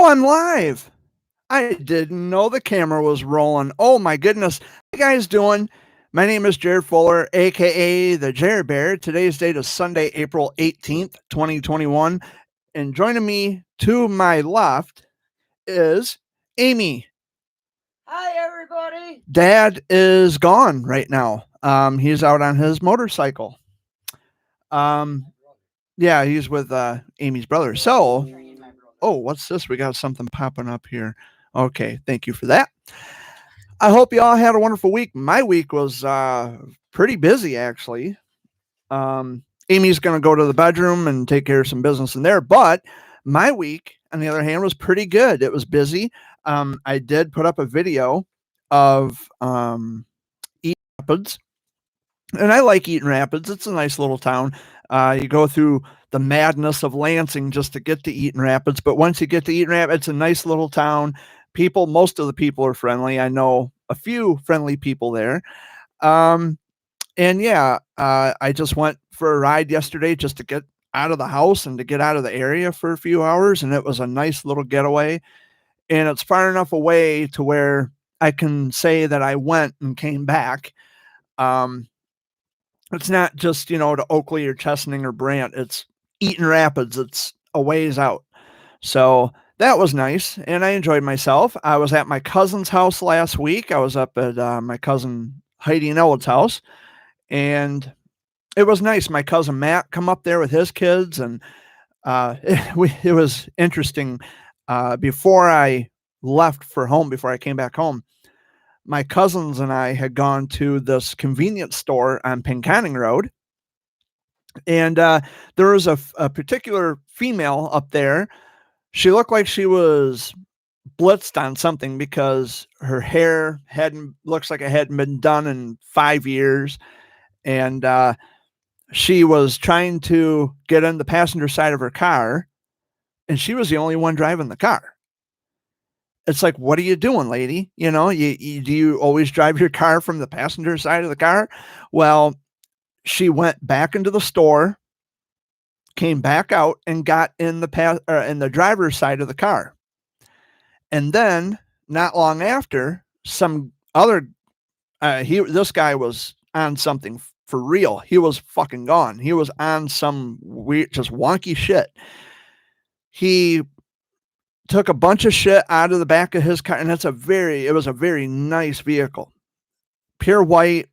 Oh, I'm live. I didn't know the camera was rolling. Oh my goodness. How you guys doing? My name is Jared Fuller, aka the Jared Bear. Today's date is Sunday, April 18th, 2021. And joining me to my left is Amy. Hi, everybody. Dad is gone right now. He's out on his motorcycle. Um, yeah, he's with Amy's brother. So, oh, what's this? We got something popping up here. Okay, thank you for that. I hope you all had a wonderful week. My week was pretty busy, actually. Amy's going to go to the bedroom and take care of some business in there. But my week, on the other hand, was pretty good. It was busy. I did put up a video of Eaton Rapids, and I like Eaton Rapids. It's a nice little town. You go through the madness of Lansing just to get to Eaton Rapids, but once you get to Eaton Rapids, it's a nice little town. Most of the people are friendly. I know a few friendly people there. Um, and yeah, I just went for a ride yesterday just to get out of the house and to get out of the area for a few hours, and it was a nice little getaway. And it's far enough away to where I can say that I went and came back. Um, it's not just, to Oakley or Chesaning or Brant. It's Eaton Rapids. It's a ways out. So that was nice, and I enjoyed myself. I was at my cousin's house last week. I was up at my cousin Heidi and Elwood's house, and it was nice. My cousin Matt come up there with his kids, and it was interesting. Before I left for home, before I came back home, my cousins and I had gone to this convenience store on Pinconning Road, and there was a particular female up there. She looked like she was blitzed on something because her hair looks like it hadn't been done in 5 years, and she was trying to get in the passenger side of her car, and she was the only one driving the car. It's like, what are you doing, lady? Do you always drive your car from the passenger side of the car? Well, she went back into the store, came back out, and got in the driver's side of the car. And then, not long after, some other this guy was on something for real. He was fucking gone. He was on some weird, just wonky shit. He took a bunch of shit out of the back of his car, and it was a very nice vehicle. Pure white,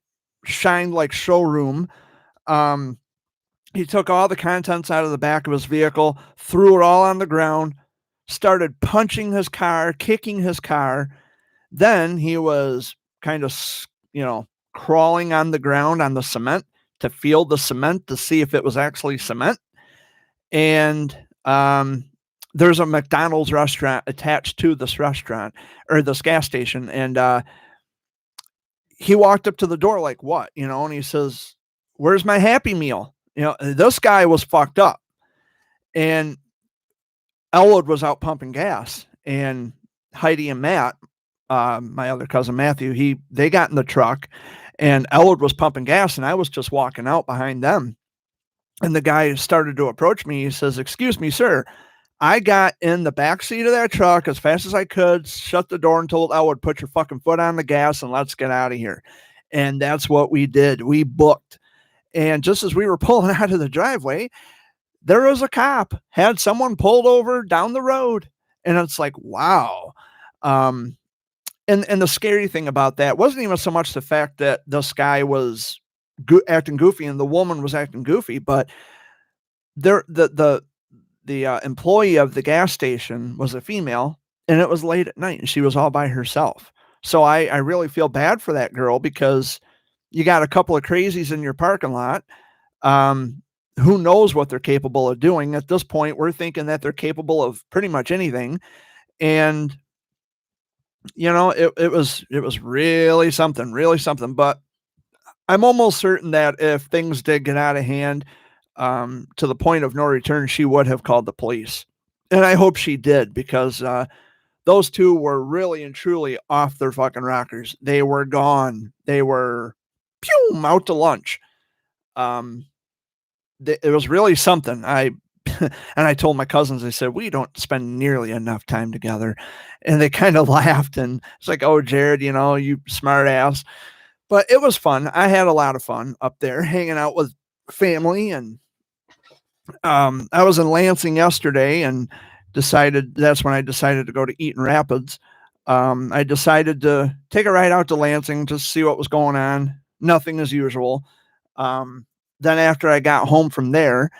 shined like showroom. He took all the contents out of the back of his vehicle, threw it all on the ground, started punching his car, kicking his car. Then he was kind of, crawling on the ground on the cement to feel the cement to see if it was actually cement. And there's a McDonald's restaurant attached to this restaurant or this gas station. And he walked up to the door like, what? And he says, where's my Happy Meal? This guy was fucked up. And Elwood was out pumping gas, and Heidi and Matt, my other cousin Matthew, they got in the truck, and Elwood was pumping gas, and I was just walking out behind them. And the guy started to approach me. He says, excuse me, sir. I got in the back seat of that truck as fast as I could, shut the door, and told Elwood, put your fucking foot on the gas and let's get out of here. And that's what we did. We booked. And just as we were pulling out of the driveway, there was a cop, had someone pulled over down the road. And it's like, wow. And the scary thing about that wasn't even so much the fact that this guy was acting goofy and the woman was acting goofy, but the employee of the gas station was a female, and it was late at night, and she was all by herself. So I really feel bad for that girl, because you got a couple of crazies in your parking lot. Who knows what they're capable of doing? At this point, we're thinking that they're capable of pretty much anything. And, it was really something. But I'm almost certain that if things did get out of hand, to the point of no return, she would have called the police. And I hope she did, because those two were really and truly off their fucking rockers. They were gone. They were out to lunch. It was really something. And I told my cousins, I said, we don't spend nearly enough time together. And they kind of laughed. And it's like, oh, Jared, you smart ass. But it was fun. I had a lot of fun up there hanging out with family. And I was in Lansing yesterday and that's when I decided to go to Eaton Rapids. I decided to take a ride out to Lansing to see what was going on. Nothing as usual. Then after I got home from there,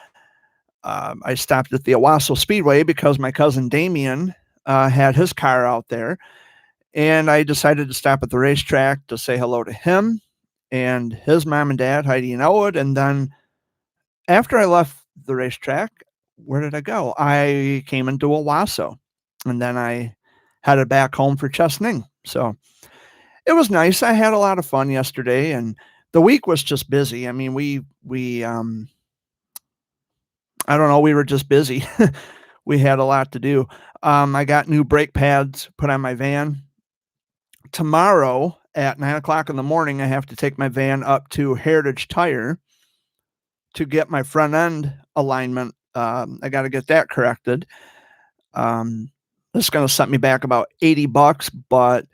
I stopped at the Owasso Speedway because my cousin Damien had his car out there. And I decided to stop at the racetrack to say hello to him and his mom and dad, Heidi and Elwood. And then after I left the racetrack, where did I go? I came into Owasso, and then I headed back home for Chesaning. So it was nice. I had a lot of fun yesterday, and the week was just busy. I mean, we I don't know, we were just busy. We had a lot to do. I got new brake pads put on my van. Tomorrow at 9:00 in the morning, I have to take my van up to Heritage Tire to get my front end alignment. I got to get that corrected. It's going to set me back about $80, but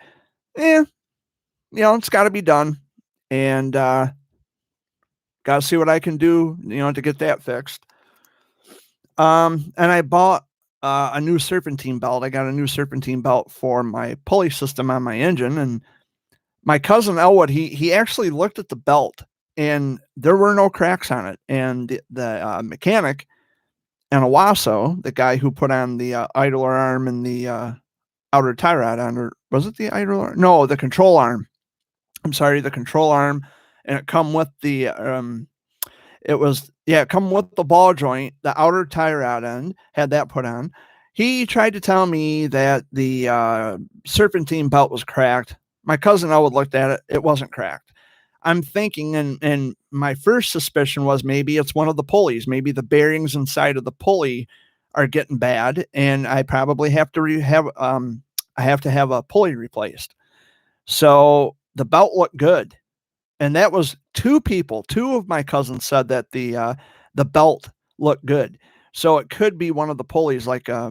it's got to be done. And got to see what I can do, to get that fixed. And I bought a new serpentine belt. I got a new serpentine belt for my pulley system on my engine. And my cousin Elwood, he actually looked at the belt and there were no cracks on it. And the mechanic in Owasso, the guy who put on the idler arm and the outer tie rod on, or was it the idler arm? No, the control arm. I'm sorry, the control arm. And it come with the come with the ball joint, the outer tie rod end, had that put on. He tried to tell me that the serpentine belt was cracked. My cousin Elwood looked at it. It wasn't cracked. I'm thinking, and my first suspicion was maybe it's one of the pulleys. Maybe the bearings inside of the pulley are getting bad, and I probably have to have a pulley replaced. So the belt looked good. And that was two of my cousins said that the belt looked good. So it could be one of the pulleys, like, I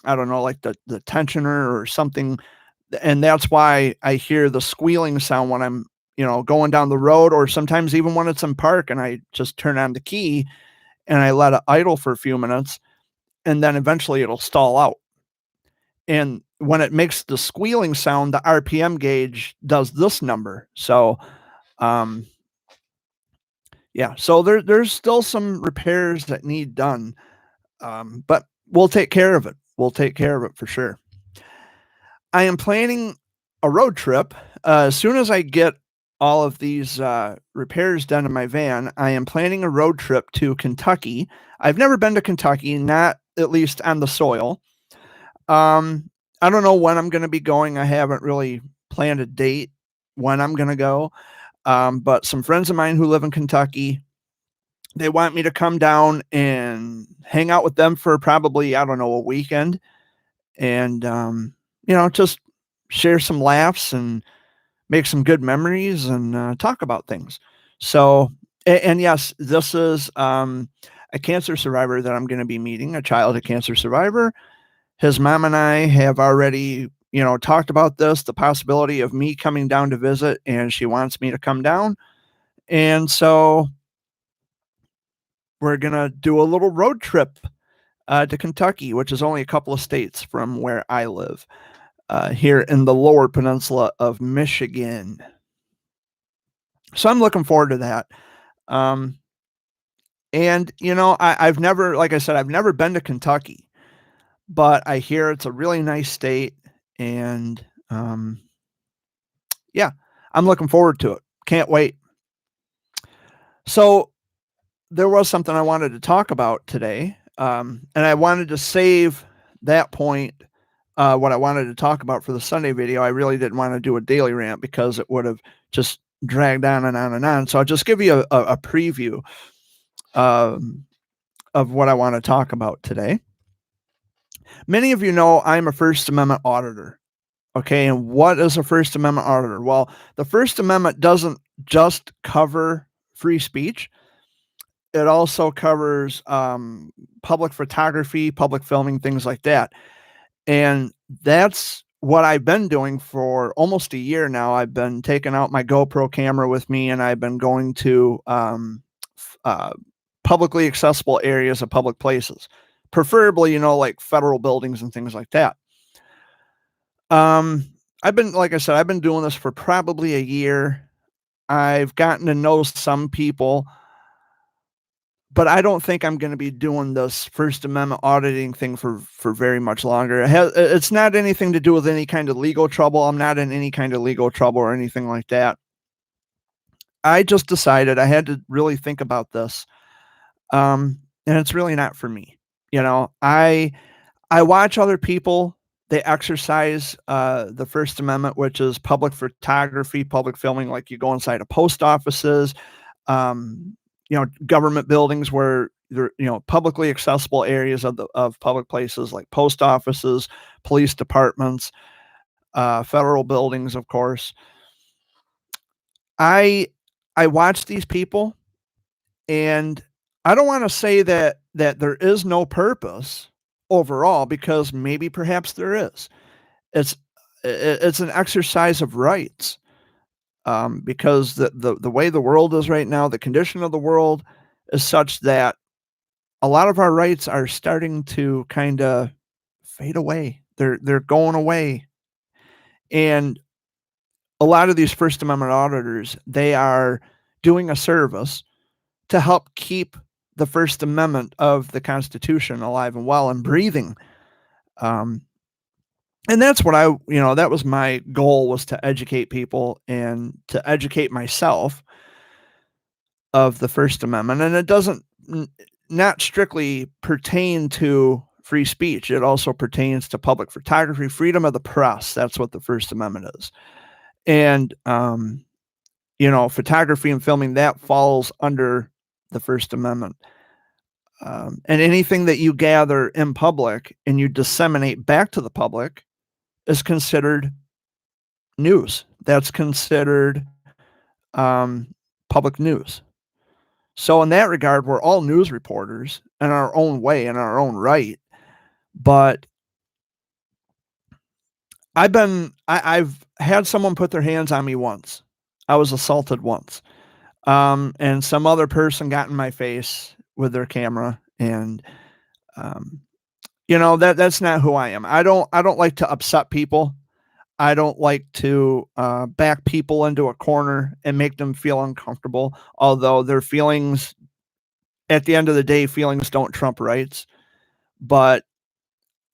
don't know, like the tensioner or something. And that's why I hear the squealing sound when I'm, going down the road, or sometimes even when it's in park and I just turn on the key and I let it idle for a few minutes, and then eventually it'll stall out. And when it makes the squealing sound, the RPM gauge does this number. So, so there's still some repairs that need done. But we'll take care of it. We'll take care of it for sure. I am planning a road trip. As soon as I get all of these repairs done in my van, I am planning a road trip to Kentucky. I've never been to Kentucky, not at least on the soil. I don't know when I'm going to be going. I haven't really planned a date when I'm going to go. But some friends of mine who live in Kentucky, they want me to come down and hang out with them for probably, I don't know, a weekend. And, just share some laughs and make some good memories and talk about things. So, and yes, this is a cancer survivor that I'm going to be meeting, a childhood cancer survivor. His mom and I have already, talked about this, the possibility of me coming down to visit, and she wants me to come down. And so we're going to do a little road trip to Kentucky, which is only a couple of states from where I live, here in the lower peninsula of Michigan. So I'm looking forward to that. And, I've never, like I said, I've never been to Kentucky, but I hear it's a really nice state. And I'm looking forward to it. Can't wait. So there was something I wanted to talk about today. And I wanted to save that point, what I wanted to talk about for the Sunday video. I really didn't want to do a daily rant because it would have just dragged on and on and on. So I'll just give you a preview of what I want to talk about today. Many of you know I'm a First Amendment auditor. Okay, and what is a First Amendment auditor? Well, the First Amendment doesn't just cover free speech. It also covers public photography, public filming, things like that. And that's what I've been doing for almost a year now. I've been taking out my GoPro camera with me, and I've been going to publicly accessible areas of public places, preferably, like federal buildings and things like that. I've been, like I said, I've been doing this for probably a year. I've gotten to know some people, but I don't think I'm going to be doing this First Amendment auditing thing for very much longer. It's not anything to do with any kind of legal trouble. I'm not in any kind of legal trouble or anything like that. I just decided I had to really think about this. And it's really not for me. I watch other people. They exercise the First Amendment, which is public photography, public filming, like you go inside of post offices, government buildings where they're, publicly accessible areas of public places like post offices, police departments, federal buildings, of course. I watch these people, and I don't want to say that there is no purpose overall, because maybe perhaps there is. It's an exercise of rights, because the way the world is right now, the condition of the world is such that a lot of our rights are starting to kind of fade away. They're going away, and a lot of these First Amendment auditors, they are doing a service to help keep the First Amendment of the Constitution alive and well and breathing. And that's what that was my goal, was to educate people and to educate myself of the First Amendment. And it doesn't not strictly pertain to free speech. It also pertains to public photography, freedom of the press. That's what the First Amendment is. And, photography and filming, that falls under the First Amendment. And anything that you gather in public and you disseminate back to the public is considered news. That's considered public news. So in that regard, we're all news reporters in our own way, in our own right. But I've had someone put their hands on me once. I was assaulted once. And some other person got in my face with their camera, and that's not who I am. I don't like to upset people. I don't like to back people into a corner and make them feel uncomfortable, although their feelings, at the end of the day, feelings don't trump rights. But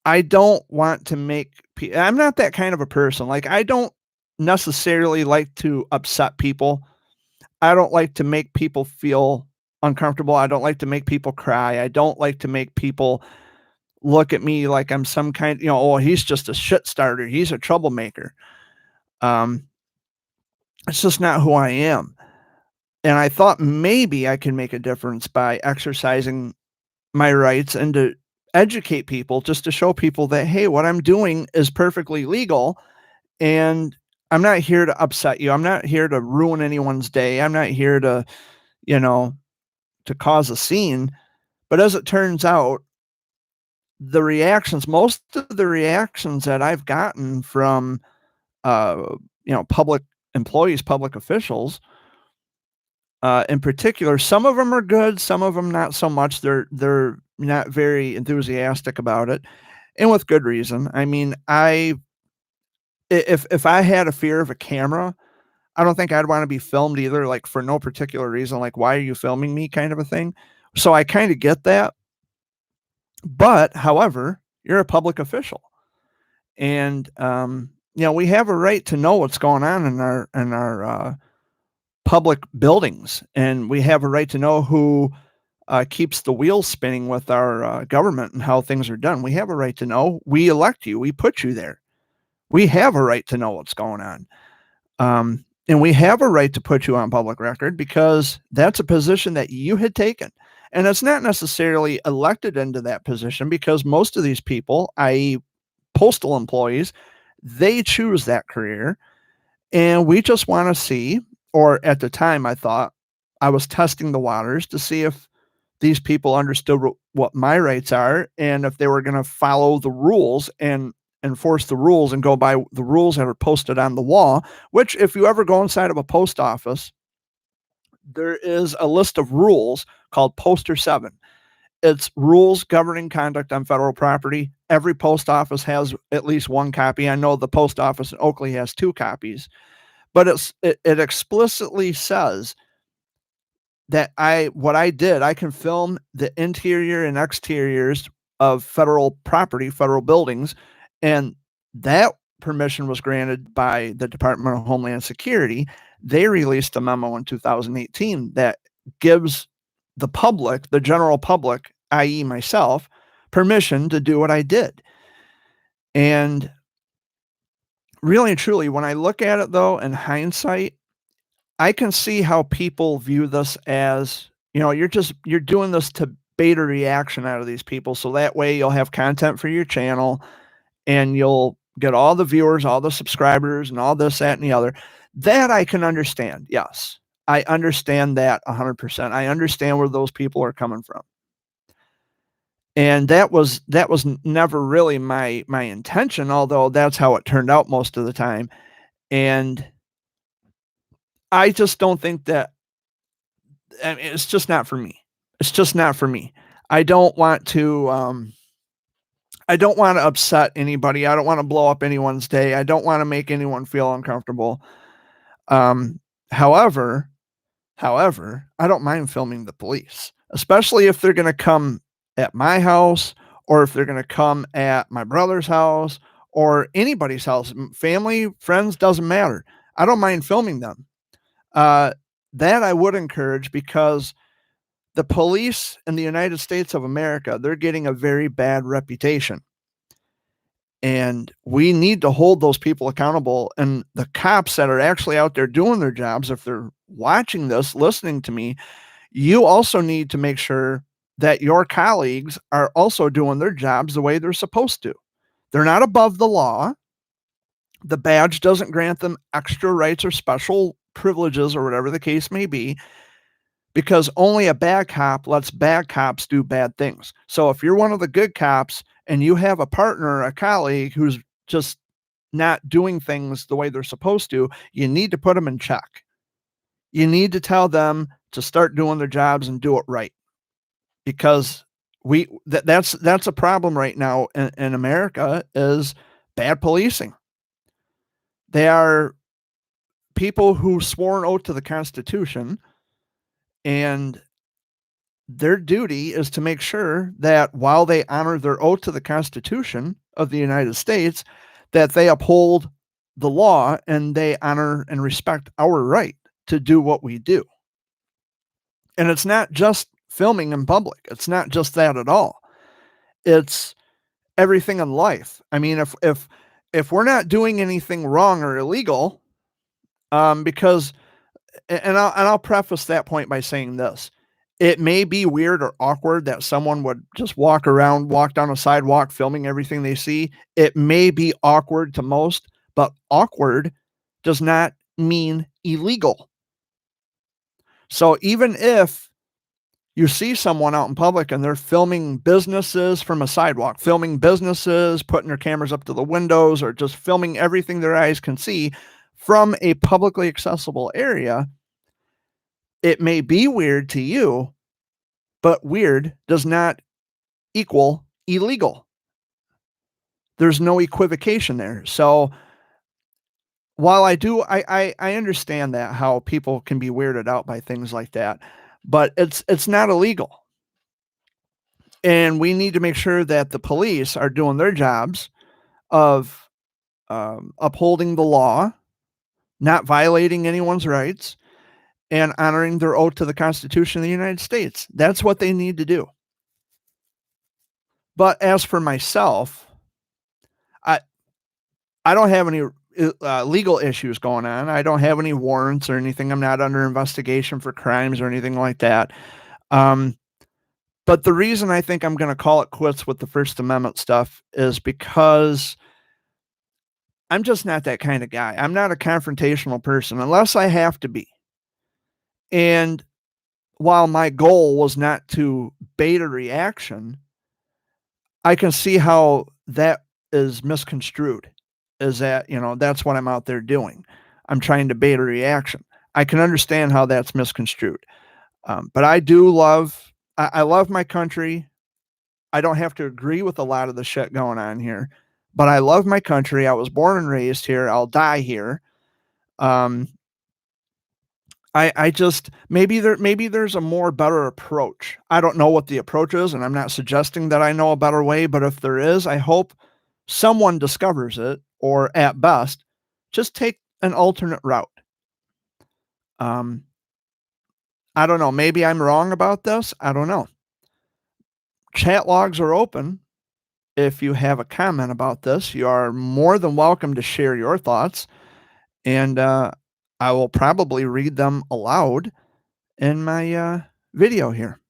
I don't want to make I'm not that kind of a person. Like, I don't necessarily like to upset people. I don't like to make people feel uncomfortable. I don't like to make people cry. I don't like to make people look at me like I'm some kind, oh, he's just a shit starter. He's a troublemaker. It's just not who I am. And I thought maybe I can make a difference by exercising my rights and to educate people, just to show people that, hey, what I'm doing is perfectly legal, and I'm not here to upset you. I'm not here to ruin anyone's day. I'm not here to, to cause a scene. But as it turns out, most of the reactions that I've gotten from, public employees, public officials, in particular, some of them are good, some of them not so much. They're not very enthusiastic about it, and with good reason. I mean, if I had a fear of a camera, I don't think I'd want to be filmed either, like for no particular reason, like, why are you filming me, kind of a thing. So I kind of get that. But however, you're a public official, and we have a right to know what's going on in our public buildings, and we have a right to know who keeps the wheels spinning with our government and how things are done. We have a right to know. We elect you. We put you there. We have a right to know what's going on. And we have a right to put you on public record because that's a position that you had taken. And it's not necessarily elected into that position, because most of these people, i.e. postal employees, they choose that career. And we just want to see, or at the time I thought I was testing the waters to see if these people understood what my rights are, and if they were going to follow the rules and enforce the rules and go by the rules that are posted on the wall, which if you ever go inside of a post office, there is a list of rules called Poster 7. It's rules governing conduct on federal property. Every post office has at least one copy. I know the post office in Oakley has 2 copies, but it explicitly says that what I did, I can film the interior and exteriors of federal property, federal buildings, and that permission was granted by the Department of Homeland Security. They released a memo in 2018 that gives the public, the general public, i.e. myself, permission to do what I did. And really and truly, when I look at it though, in hindsight, I can see how people view this as, you're doing this to bait a reaction out of these people. So that way you'll have content for your channel and you'll get all the viewers, all the subscribers and all this, that, and the other. That I can understand. Yes. I understand that 100%. I understand where those people are coming from. And that was never really my intention, although that's how it turned out most of the time. And I just don't think that, I mean, it's just not for me. It's just not for me. I don't want to upset anybody. I don't want to blow up anyone's day. I don't want to make anyone feel uncomfortable. However, I don't mind filming the police, especially if they're going to come at my house or if they're going to come at my brother's house or anybody's house, family, friends, doesn't matter. I don't mind filming them. That I would encourage, because the police in the United States of America, they're getting a very bad reputation. And we need to hold those people accountable. And the cops that are actually out there doing their jobs, if they're watching this, listening to me, you also need to make sure that your colleagues are also doing their jobs the way they're supposed to. They're not above the law. The badge doesn't grant them extra rights or special privileges or whatever the case may be, because only a bad cop lets bad cops do bad things. So if you're one of the good cops and you have a partner, a colleague who's just not doing things the way they're supposed to, you need to put them in check. You need to tell them to start doing their jobs and do it right, because that's a problem right now in America, is bad policing. They are people who swore an oath to the Constitution, and their duty is to make sure that while they honor their oath to the Constitution of the United States, that they uphold the law and they honor and respect our right to do what we do. And it's not just filming in public. It's not just that at all. It's everything in life. I mean, if we're not doing anything wrong or illegal, because, and I'll preface that point by saying this: it may be weird or awkward that someone would just walk down a sidewalk filming everything they see. It may be awkward to most, but awkward does not mean illegal. So even if you see someone out in public and they're filming businesses from a sidewalk, filming businesses, putting their cameras up to the windows, or just filming everything their eyes can see from a publicly accessible area, it may be weird to you, but weird does not equal illegal. There's no equivocation there. So while I understand that, how people can be weirded out by things like that, but it's not illegal. And we need to make sure that the police are doing their jobs of upholding the law, not violating anyone's rights, and honoring their oath to the Constitution of the United States. That's what they need to do. But as for myself, I don't have any legal issues going on. I don't have any warrants or anything. I'm not under investigation for crimes or anything like that. But the reason I think I'm going to call it quits with the First Amendment stuff is because I'm just not that kind of guy. I'm not a confrontational person unless I have to be. And while my goal was not to bait a reaction, I can see how that is misconstrued. Is that, that's what I'm out there doing. I'm trying to bait a reaction. I can understand how that's misconstrued. But I do I love my country. I don't have to agree with a lot of the shit going on here, but I love my country. I was born and raised here. I'll die here. I just maybe there's a more better approach. I don't know what the approach is, and I'm not suggesting that I know a better way, but if there is, I hope someone discovers it, or at best, just take an alternate route. I don't know. Maybe I'm wrong about this. I don't know. Chat logs are open. If you have a comment about this, you are more than welcome to share your thoughts, and I will probably read them aloud in my video here.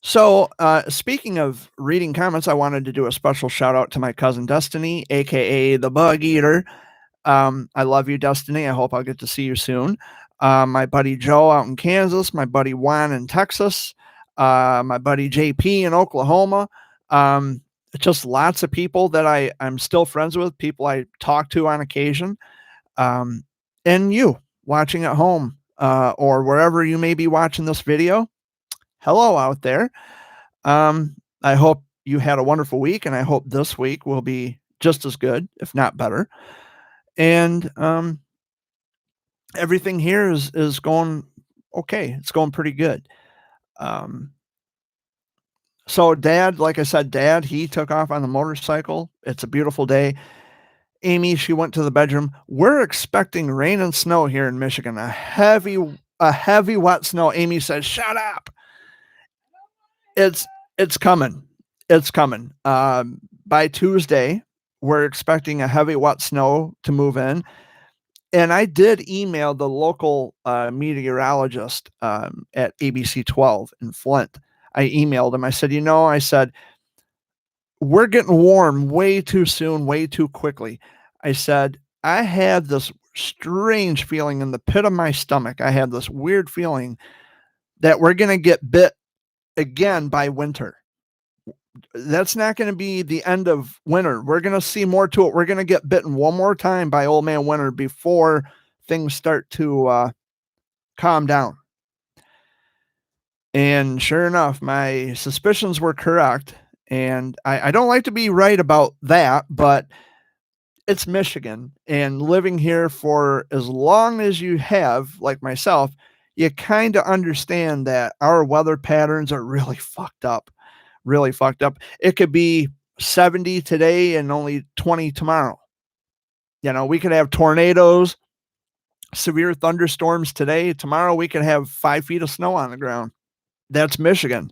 So, speaking of reading comments, I wanted to do a special shout out to my cousin Destiny, aka the Bug Eater. I love you, Destiny. I hope I'll get to see you soon. My buddy Joe out in Kansas, my buddy Juan in Texas, my buddy JP in Oklahoma. Just lots of people that I'm still friends with, people I talk to on occasion. And you watching at home, or wherever you may be watching this video. Hello out there. I hope you had a wonderful week, and I hope this week will be just as good, if not better. And everything here is going okay. It's going pretty good. So Dad, like I said, Dad, he took off on the motorcycle. It's a beautiful day. Amy, she went to the bedroom. We're expecting rain and snow here in Michigan. A heavy wet snow. Amy says, "Shut up." It's coming. It's coming. By Tuesday, we're expecting a heavy wet snow to move in. And I did email the local meteorologist at ABC 12 in Flint. I emailed him. I said, we're getting warm way too soon, way too quickly. I said, I had this strange feeling in the pit of my stomach. I had this weird feeling that we're going to get bit again by winter. That's not going to be the end of winter. We're going to see more to it. We're going to get bitten one more time by old man winter before things start to calm down. And sure enough, my suspicions were correct. And I don't like to be right about that, but it's Michigan, and living here for as long as you have, like myself, you kind of understand that our weather patterns are really fucked up. Really fucked up. It could be 70 today and only 20 tomorrow. We could have tornadoes, severe thunderstorms today. Tomorrow we could have 5 feet of snow on the ground. That's Michigan.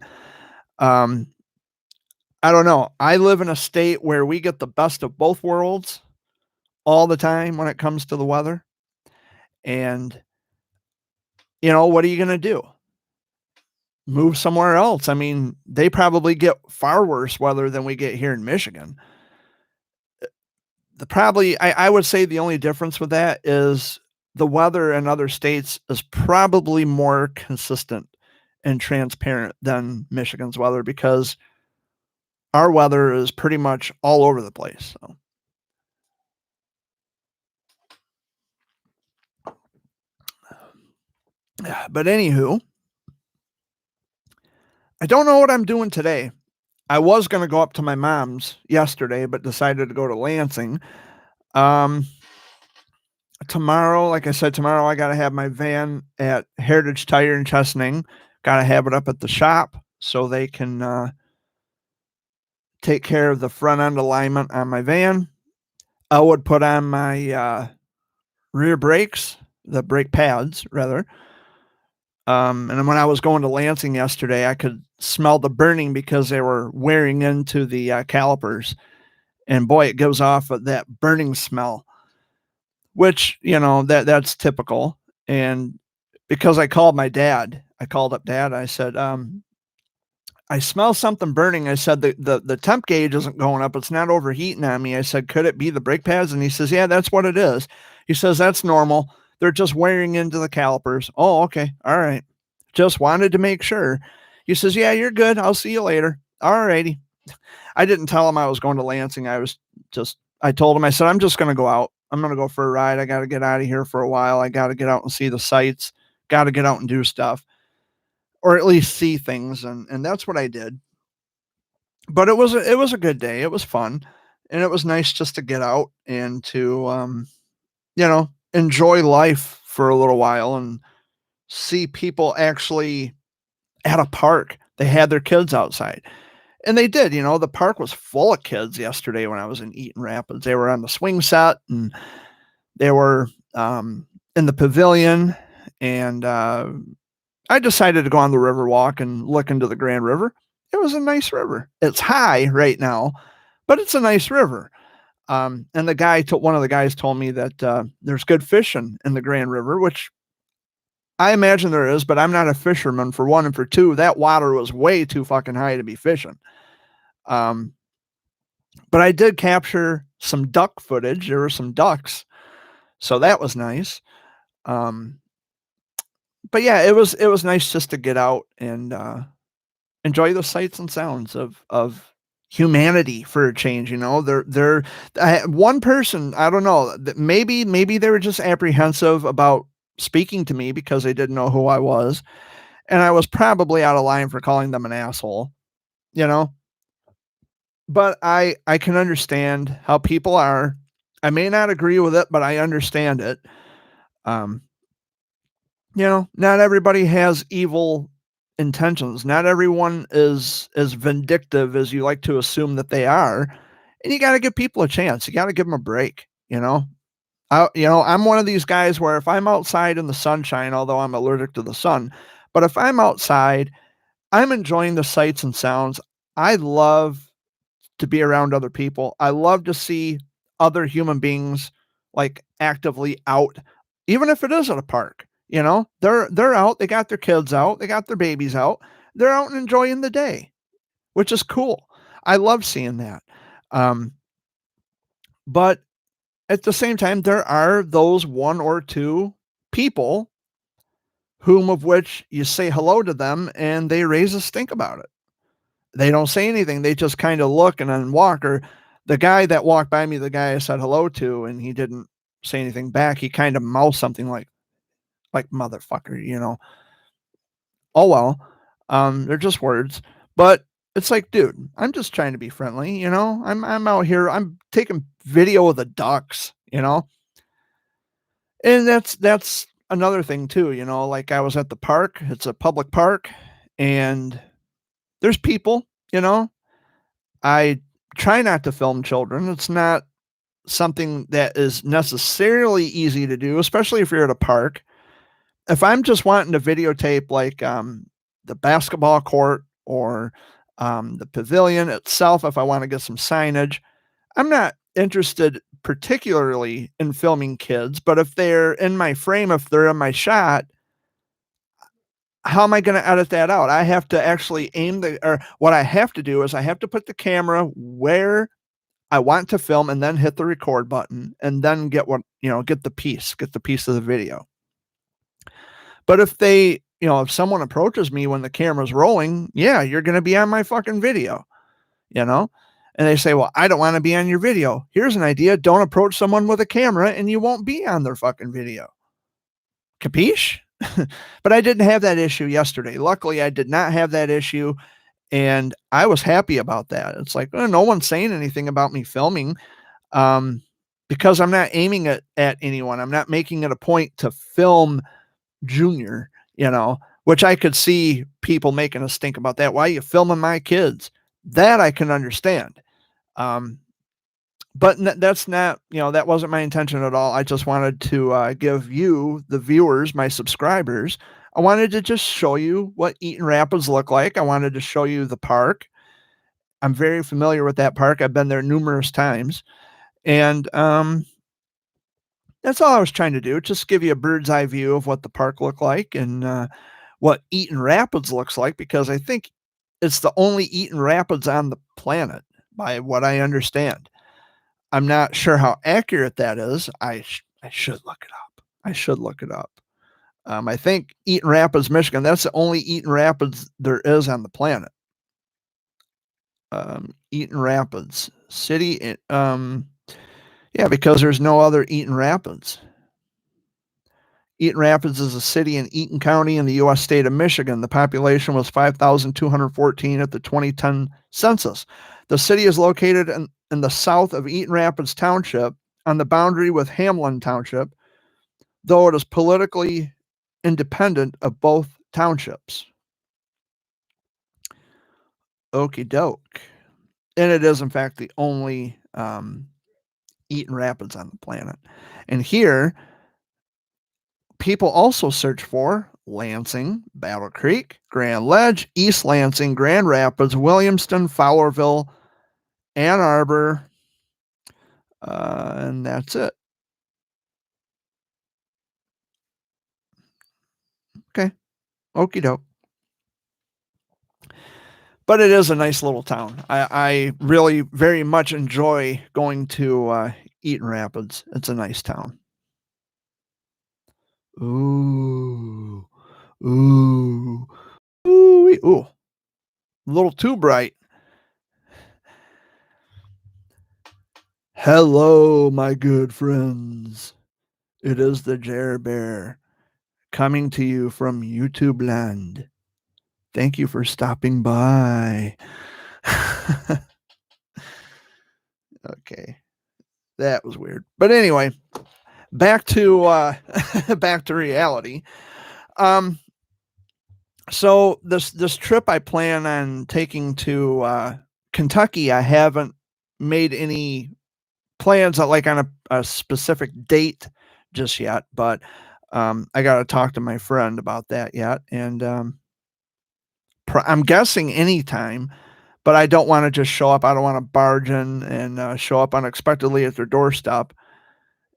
I don't know. I live in a state where we get the best of both worlds all the time when it comes to the weather. And, what are you going to do? Move somewhere else? I mean, they probably get far worse weather than we get here in Michigan. I would say the only difference with that is the weather in other states is probably more consistent and transparent than Michigan's weather, because our weather is pretty much all over the place. So. But anywho, I don't know what I'm doing today. I was going to go up to my mom's yesterday, but decided to go to Lansing. Tomorrow, like I said, I got to have my van at Heritage Tire in Chesaning. Got to have it up at the shop so they can take care of the front end alignment on my van. I would put on my rear brakes, the brake pads, rather. And when I was going to Lansing yesterday, I could smell the burning because they were wearing into the calipers. And boy, it gives off that burning smell, which, that's typical. And because I called up Dad, I said, I smell something burning. I said, the temp gauge isn't going up. It's not overheating on me. I said, could it be the brake pads? And he says, yeah, that's what it is. He says, that's normal. They're just wearing into the calipers. Oh, okay. All right. Just wanted to make sure. He says, yeah, you're good. I'll see you later. All righty. I didn't tell him I was going to Lansing. I told him, I said, I'm just going to go out. I'm going to go for a ride. I got to get out of here for a while. I got to get out and see the sights, got to get out and do stuff, or at least see things. And that's what I did. But it was a good day. It was fun. And it was nice just to get out and to, enjoy life for a little while and see people actually at a park. They had their kids outside. And they did, the park was full of kids yesterday when I was in Eaton Rapids. They were on the swing set and they were in the pavilion. And I decided to go on the river walk and look into the Grand River. It was a nice river. It's high right now, but it's a nice river. And one of the guys told me that there's good fishing in the Grand River, which I imagine there is, but I'm not a fisherman, for one, and for two, that water was way too fucking high to be fishing. But I did capture some duck footage. There were some ducks, so that was nice. But yeah, it was nice just to get out and enjoy the sights and sounds of humanity for a change. One person, I don't know, maybe they were just apprehensive about speaking to me because they didn't know who I was, and I was probably out of line for calling them an asshole, but I can understand how people are. I may not agree with it, but I understand it. Not everybody has evil intentions. Not everyone is as vindictive as you like to assume that they are. And you got to give people a chance. You got to give them a break, I'm one of these guys where if I'm outside in the sunshine, although I'm allergic to the sun, but if I'm outside, I'm enjoying the sights and sounds. I love to be around other people. I love to see other human beings like actively out, even if it is at a park. They're out, they got their kids out, they got their babies out. They're out and enjoying the day, which is cool. I love seeing that. But at the same time, there are those one or two people of which you say hello to them and they raise a stink about it. They don't say anything. They just kind of look and then walk. Or the guy that walked by me, the guy I said hello to, and he didn't say anything back. He kind of mouthed something like motherfucker, Oh, well, they're just words, but it's like, dude, I'm just trying to be friendly. I'm out here. I'm taking video of the ducks, and that's another thing too, like I was at the park. It's a public park and there's people, I try not to film children. It's not something that is necessarily easy to do, especially if you're at a park. If I'm just wanting to videotape like the basketball court or the pavilion itself, if I want to get some signage, I'm not interested particularly in filming kids. But if they're in my frame, if they're in my shot, how am I going to edit that out? I have to actually what I have to do is I have to put the camera where I want to film and then hit the record button and then get the piece of the video. But if someone approaches me when the camera's rolling, yeah, you're going to be on my fucking video, and they say, well, I don't want to be on your video. Here's an idea. Don't approach someone with a camera and you won't be on their fucking video. Capiche? But I didn't have that issue yesterday. Luckily, I did not have that issue. And I was happy about that. It's like, no one's saying anything about me filming because I'm not aiming it at anyone. I'm not making it a point to film Junior, which I could see people making a stink about that. Why are you filming my kids? That I can understand. But that's not, that wasn't my intention at all. I just wanted to give you, the viewers, my subscribers, I wanted to just show you what Eaton Rapids look like. I wanted to show you the park. I'm very familiar with that park. I've been there numerous times. And that's all I was trying to do. Just give you a bird's eye view of what the park looked like and what Eaton Rapids looks like, because I think it's the only Eaton Rapids on the planet, by what I understand. I'm not sure how accurate that is. I should look it up. I should look it up. I think Eaton Rapids, Michigan, that's the only Eaton Rapids there is on the planet. Eaton Rapids city. Yeah, because there's no other Eaton Rapids. Eaton Rapids is a city in Eaton County in the U.S. state of Michigan. The population was 5,214 at the 2010 census. The city is located in the south of Eaton Rapids Township on the boundary with Hamlin Township, though it is politically independent of both townships. Okie doke. And it is, in fact, the only Eaton Rapids on the planet. And here, people also search for Lansing, Battle Creek, Grand Ledge, East Lansing, Grand Rapids, Williamston, Fowlerville, Ann Arbor, and that's it. Okay, okie doke. But it is a nice little town. I really very much enjoy going to Eaton Rapids. It's a nice town. Ooh, ooh, ooh, ooh. A little too bright. Hello, my good friends. It is the Jer Bear coming to you from YouTube land. Thank you for stopping by. Okay. That was weird. But anyway, back to back to reality. So this trip I plan on taking to Kentucky, I haven't made any plans like on a specific date just yet, but I got to talk to my friend about that yet, and I'm guessing anytime, but I don't want to just show up. I don't want to barge in and show up unexpectedly at their doorstep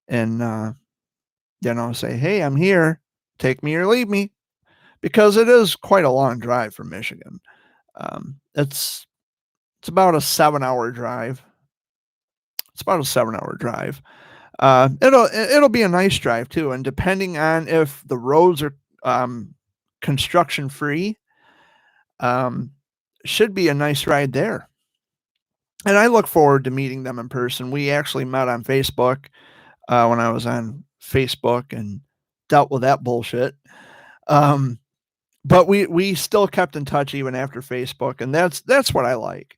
and say, "Hey, I'm here. Take me or leave me," because it is quite a long drive from Michigan. It's about a 7-hour drive. It's about a 7-hour drive. It'll be a nice drive too, and depending on if the roads are construction free, should be a nice ride there. And I look forward to meeting them in person. We actually met on Facebook when I was on Facebook and dealt with that bullshit. But we still kept in touch even after Facebook, and that's what I like.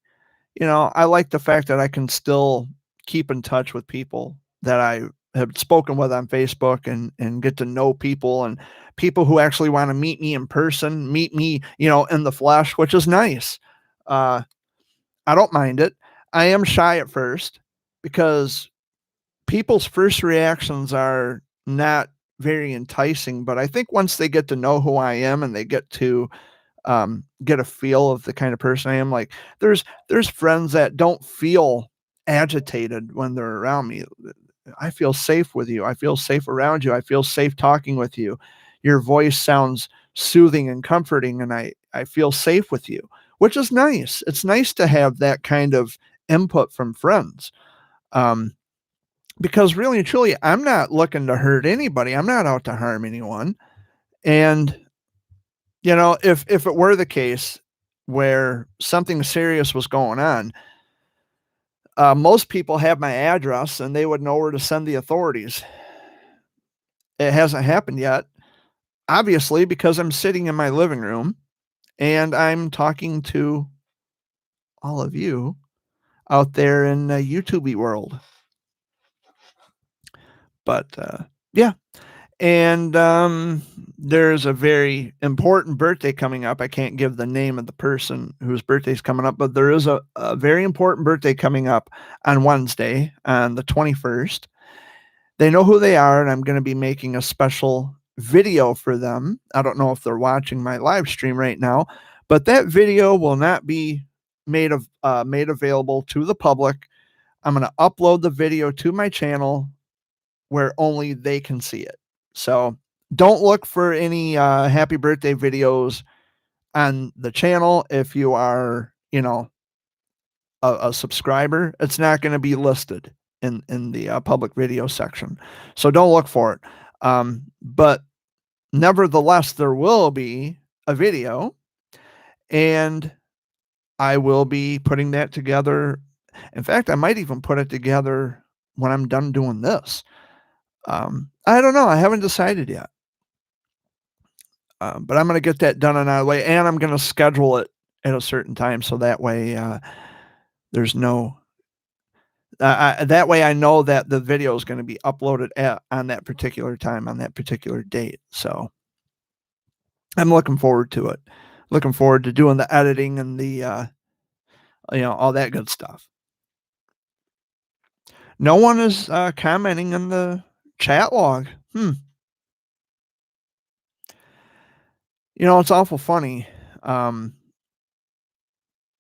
I like the fact that I can still keep in touch with people that I have spoken with on Facebook and get to know people, and people who actually want to meet me in person, meet me, in the flesh, which is nice. I don't mind it. I am shy at first because people's first reactions are not very enticing, but I think once they get to know who I am and they get to get a feel of the kind of person I am, like there's friends that don't feel agitated when they're around me. I feel safe with you. I feel safe around you. I feel safe talking with you. Your voice sounds soothing and comforting, and I feel safe with you, which is nice. It's nice to have that kind of input from friends. Because really and truly, I'm not looking to hurt anybody. I'm not out to harm anyone. And, if it were the case where something serious was going on, most people have my address and they would know where to send the authorities. It hasn't happened yet, obviously, because I'm sitting in my living room and I'm talking to all of you out there in the YouTube world. But yeah. And there's a very important birthday coming up. I can't give the name of the person whose birthday is coming up, but there is a very important birthday coming up on Wednesday, on the 21st. They know who they are, and I'm going to be making a special video for them. I don't know if they're watching my live stream right now, but that video will not be made available to the public. I'm going to upload the video to my channel where only they can see it. So don't look for any happy birthday videos on the channel. If you are, a subscriber, it's not going to be listed in the public video section. So don't look for it. But nevertheless, there will be a video, and I will be putting that together. In fact, I might even put it together when I'm done doing this. I don't know. I haven't decided yet. But I'm going to get that done and out of the way, and I'm going to schedule it at a certain time so that way there's no. That way I know that the video is going to be uploaded on that particular time, on that particular date. So I'm looking forward to it. Looking forward to doing the editing and the, all that good stuff. No one is commenting in the chat log. It's awful funny. Now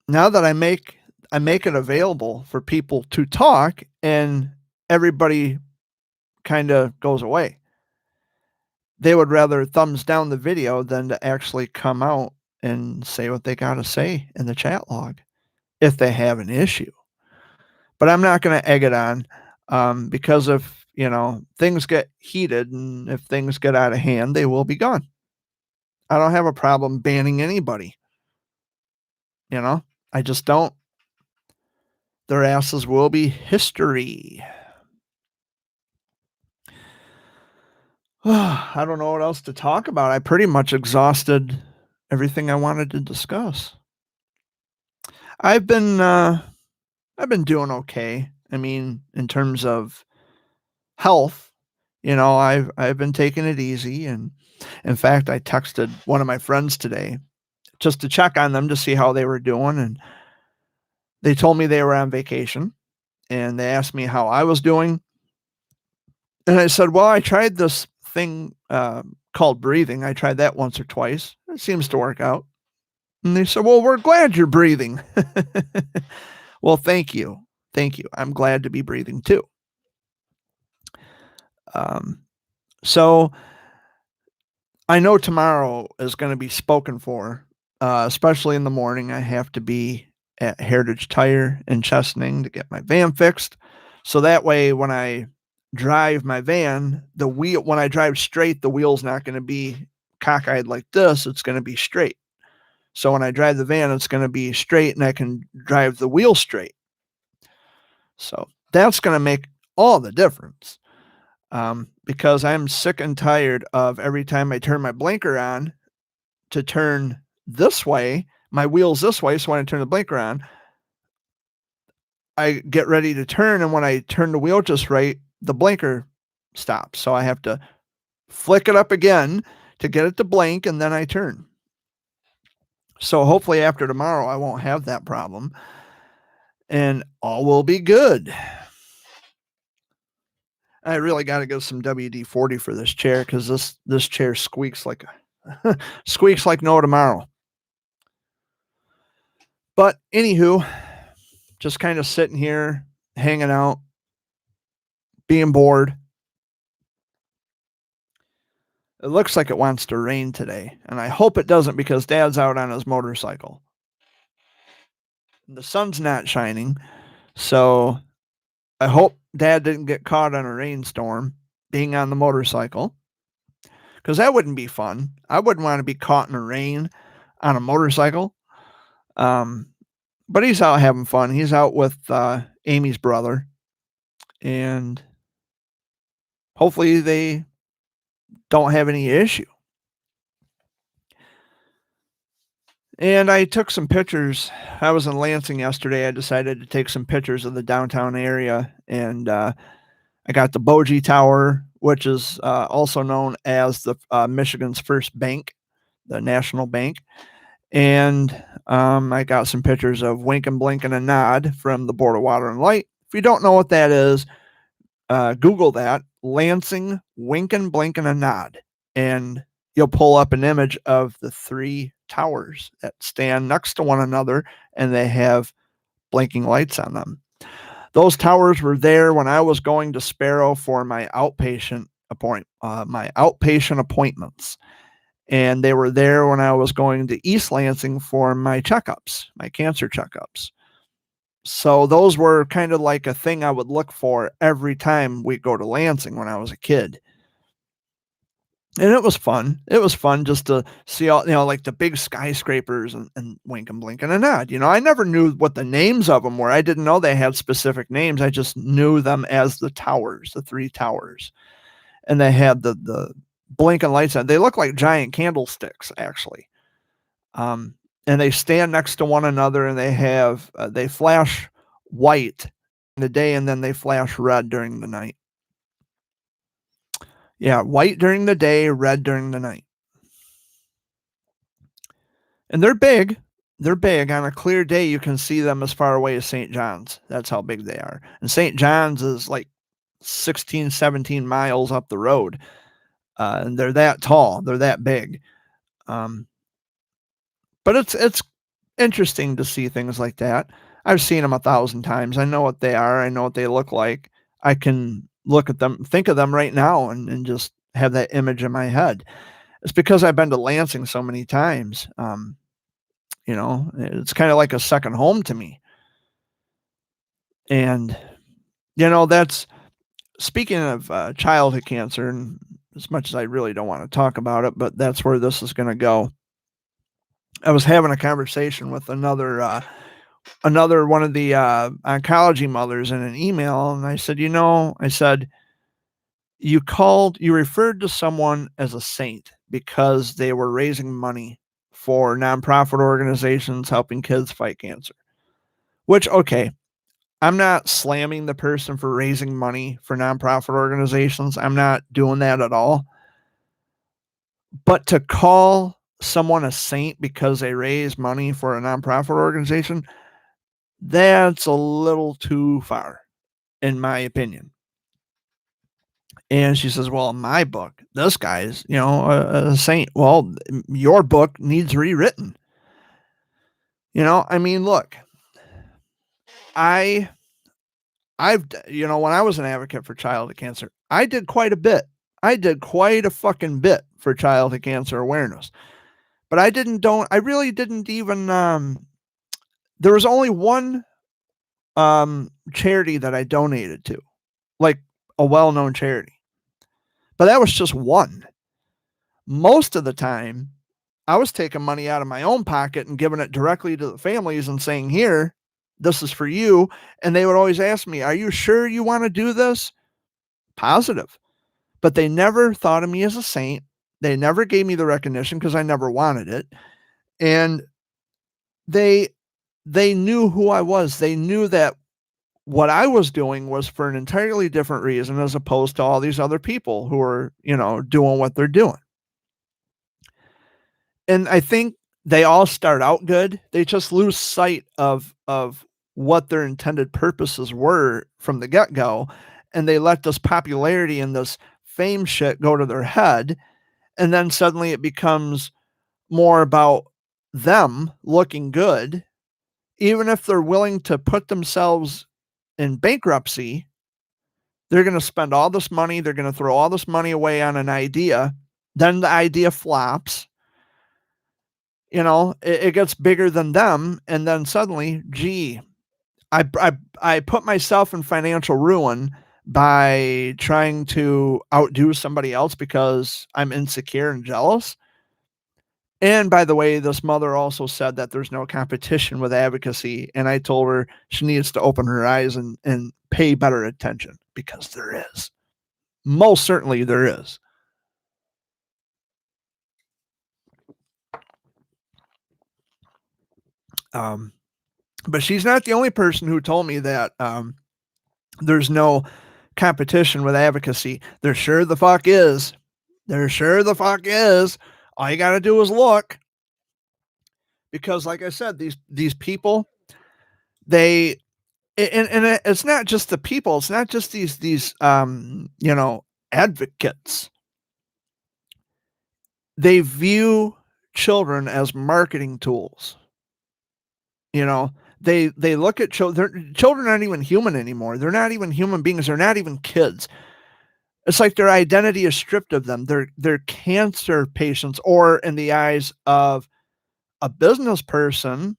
that I make it available for people to talk, and everybody kind of goes away. They would rather thumbs down the video than to actually come out and say what they got to say in the chat log if they have an issue. But I'm not going to egg it on because if, things get heated and if things get out of hand, they will be gone. I don't have a problem banning anybody. I just don't. Their asses will be history. I don't know what else to talk about. I pretty much exhausted everything I wanted to discuss. I've been doing okay. I mean, in terms of health, I've been taking it easy, and in fact, I texted one of my friends today just to check on them to see how they were doing, and they told me they were on vacation, and they asked me how I was doing, and I said, "Well, I tried this thing called breathing. I tried that once or twice. It seems to work out." And they said, "Well, we're glad you're breathing." Well, thank you. Thank you. I'm glad to be breathing too. So I know tomorrow is going to be spoken for, especially in the morning. I have to be at Heritage Tire in Chesaning to get my van fixed. So that way, when I drive my van, when I drive straight, the wheel's not going to be cockeyed like this. It's going to be straight. So when I drive the van, it's going to be straight, and I can drive the wheel straight. So that's going to make all the difference. Because I'm sick and tired of every time I turn my blinker on to turn this way, my wheel's this way. So when I turn the blinker on, I get ready to turn. And when I turn the wheel just right, the blinker stops. So I have to flick it up again to get it to blink, and then I turn. So hopefully after tomorrow, I won't have that problem, and all will be good. I really got to get some WD-40 for this chair, because this chair squeaks like squeaks like no tomorrow. But anywho, just kind of sitting here, hanging out, being bored. It looks like it wants to rain today, and I hope it doesn't, because Dad's out on his motorcycle. The sun's not shining, so I hope Dad didn't get caught in a rainstorm being on the motorcycle, because that wouldn't be fun. I wouldn't want to be caught in the rain on a motorcycle. But he's out having fun. He's out with Amy's brother, and hopefully they don't have any issue. And I took some pictures. I was in Lansing yesterday. I decided to take some pictures of the downtown area, and I got the Bogie Tower, which is also known as the Michigan's first bank, the National Bank. And I got some pictures of Wink and Blink and a Nod from the Board of Water and Light. If you don't know what that is, Google that, Lansing, Wink and Blink and a Nod, and you'll pull up an image of the three towers that stand next to one another, and they have blinking lights on them. Those towers were there when I was going to Sparrow for my outpatient appointments. And they were there when I was going to East Lansing for my checkups, my cancer checkups. So those were kind of like a thing I would look for every time we go to Lansing when I was a kid. And it was fun. It was fun just to see all, like the big skyscrapers and wink and blink and a nod. I never knew what the names of them were. I didn't know they had specific names. I just knew them as the towers, the three towers. And they had the blinking lights on. They look like giant candlesticks, actually. And they stand next to one another, and they flash white in the day, and then they flash red during the night. Yeah, white during the day, red during the night. And they're big. They're big. On a clear day, you can see them as far away as St. John's. That's how big they are. And St. John's is like 16, 17 miles up the road. And they're that tall. They're that big. But it's interesting to see things like that. I've seen them 1,000 times. I know what they are. I know what they look like. I can look at them, think of them right now, and just have that image in my head. It's because I've been to Lansing so many times. It's kind of like a second home to me. And, that's speaking of childhood cancer, and as much as I really don't want to talk about it, but that's where this is going to go. I was having a conversation with another one of the oncology mothers in an email, and I said, you referred to someone as a saint because they were raising money for nonprofit organizations helping kids fight cancer. Which, okay, I'm not slamming the person for raising money for nonprofit organizations. I'm not doing that at all. But to call someone a saint because they raise money for a nonprofit organization, that's a little too far, in my opinion. And she says, well, in my book, this guy's, a saint. Well, your book needs rewritten. Look, I've, when I was an advocate for childhood cancer, I did quite a bit. I did quite a fucking bit for childhood cancer awareness. But I really didn't even, there was only one charity that I donated to, like a well-known charity. But that was just one. Most of the time, I was taking money out of my own pocket and giving it directly to the families and saying, here, this is for you. And they would always ask me, are you sure you want to do this? Positive. But they never thought of me as a saint. They never gave me the recognition because I never wanted it. And they knew who I was. They knew that what I was doing was for an entirely different reason as opposed to all these other people who are, doing what they're doing. And I think they all start out good. They just lose sight of what their intended purposes were from the get-go, and they let this popularity and this fame shit go to their head, and then suddenly it becomes more about them looking good. Even if they're willing to put themselves in bankruptcy, they're going to spend all this money. They're going to throw all this money away on an idea. Then the idea flops. It gets bigger than them. And then suddenly, I put myself in financial ruin by trying to outdo somebody else because I'm insecure and jealous. And by the way, this mother also said that there's no competition with advocacy. And I told her she needs to open her eyes and pay better attention, because there is. Most certainly there is. But she's not the only person who told me that there's no competition with advocacy. There sure the fuck is. There sure the fuck is. All you got to do is look. Because like I said, these people, and it's not just the people, it's not just these advocates. They view children as marketing tools. They look at children. Children aren't even human anymore. They're not even human beings. They're not even kids. It's like their identity is stripped of them. They're cancer patients, or in the eyes of a business person,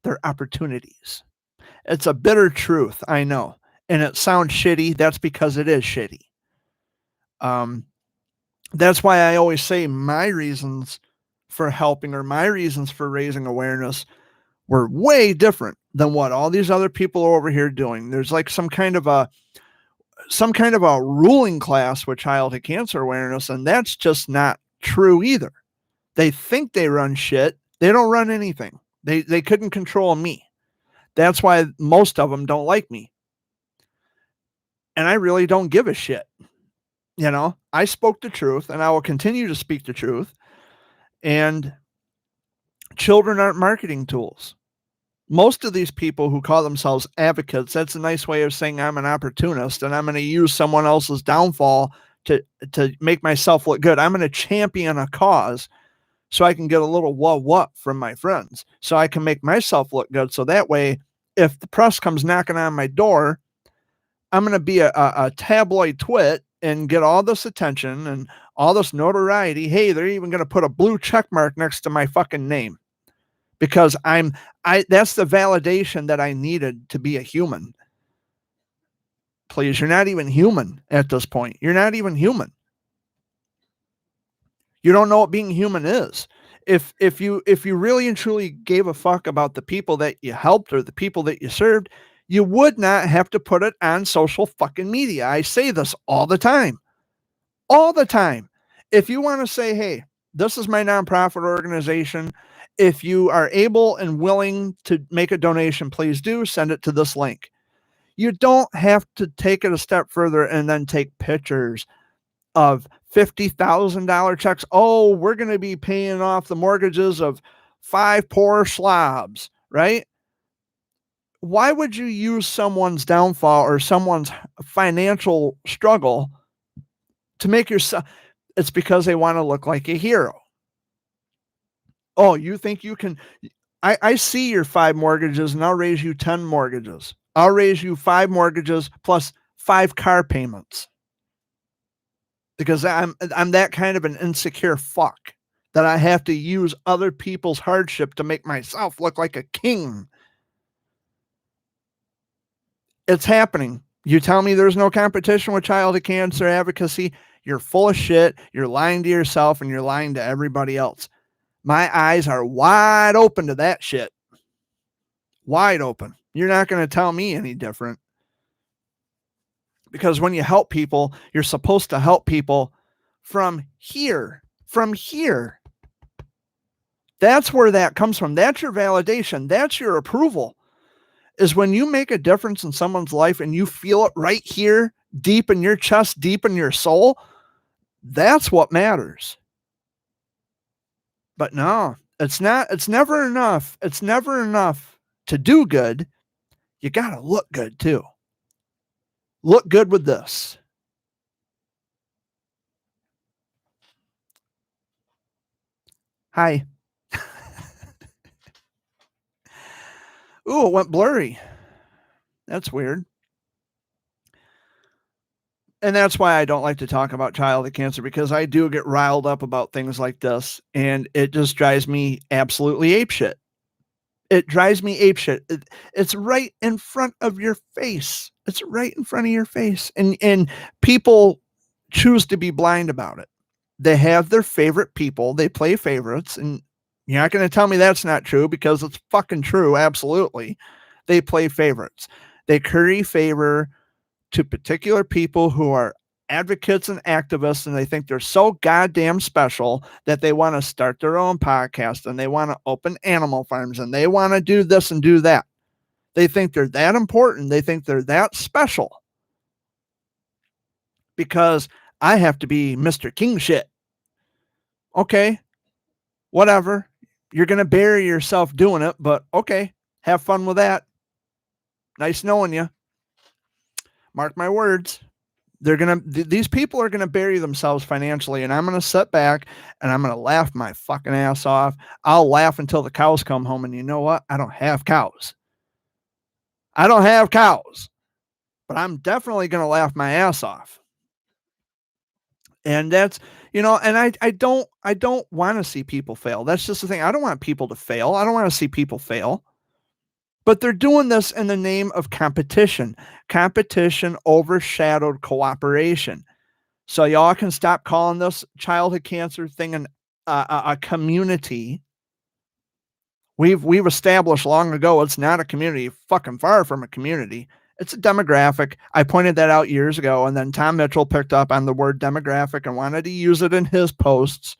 they're opportunities. It's a bitter truth, I know. And it sounds shitty. That's because it is shitty. That's why I always say my reasons for helping or my reasons for raising awareness were way different than what all these other people are over here doing. There's like some kind of a ruling class with childhood cancer awareness, and that's just not true either. They think they run shit. They don't run anything. They couldn't control me. That's why most of them don't like me. And I really don't give a shit. You know, I spoke the truth and I will continue to speak the truth. And children aren't marketing tools. Most of these people who call themselves advocates, that's a nice way of saying I'm an opportunist and I'm going to use someone else's downfall to make myself look good. I'm going to champion a cause so I can get a little what from my friends, so I can make myself look good. So that way, if the press comes knocking on my door, I'm going to be a tabloid twit and get all this attention and all this notoriety. Hey, they're even going to put a blue check mark next to my fucking name because that's the validation that I needed to be a human. Please, you're not even human at this point. You're not even human. You don't know what being human is. If you really and truly gave a fuck about the people that you helped or the people that you served, you would not have to put it on social fucking media. I say this all the time. All the time. If you want to say, hey, this is my nonprofit organization, if you are able and willing to make a donation, please do send it to this link. You don't have to take it a step further and then take pictures of $50,000 checks. Oh, we're going to be paying off the mortgages of 5 poor slobs, right? Why would you use someone's downfall or someone's financial struggle to make yourself? It's because they want to look like a hero. Oh, you think you can? I see your 5 mortgages and I'll raise you 10 mortgages. I'll raise you 5 mortgages plus 5 car payments. Because I'm that kind of an insecure fuck that I have to use other people's hardship to make myself look like a king. It's happening. You tell me there's no competition with childhood cancer advocacy, you're full of shit, you're lying to yourself, and you're lying to everybody else. My eyes are wide open to that shit. Wide open. You're not going to tell me any different. Because when you help people, you're supposed to help people from here. From here. That's where that comes from. That's your validation. That's your approval. Is when you make a difference in someone's life and you feel it right here, deep in your chest, deep in your soul. That's what matters. But no, it's not. It's never enough. It's never enough to do good. You got to look good too. Look good with this. Hi. Ooh, it went blurry. That's weird. And that's why I don't like to talk about childhood cancer, because I do get riled up about things like this, and it just drives me absolutely apeshit. It drives me apeshit. It's right in front of your face. It's right in front of your face. And people choose to be blind about it. They have their favorite people. They play favorites. And you're not going to tell me that's not true, because it's fucking true. Absolutely. They play favorites. They curry favor to particular people who are advocates and activists, and they think they're so goddamn special that they want to start their own podcast and they want to open animal farms and they want to do this and do that. They think they're that important. They think they're that special because I have to be Mr. King shit. Okay, whatever. You're going to bury yourself doing it, but okay, have fun with that. Nice knowing you. Mark my words. These people are gonna bury themselves financially, and I'm gonna sit back and I'm gonna laugh my fucking ass off. I'll laugh until the cows come home, and you know what? I don't have cows. I don't have cows, but I'm definitely gonna laugh my ass off. And that's, and I don't want to see people fail. That's just the thing. I don't want people to fail. I don't want to see people fail. But they're doing this in the name of competition. Competition overshadowed cooperation. So y'all can stop calling this childhood cancer thing a community. We've established long ago it's not a community, fucking far from a community. It's a demographic. I pointed that out years ago, and then Tom Mitchell picked up on the word demographic and wanted to use it in his posts.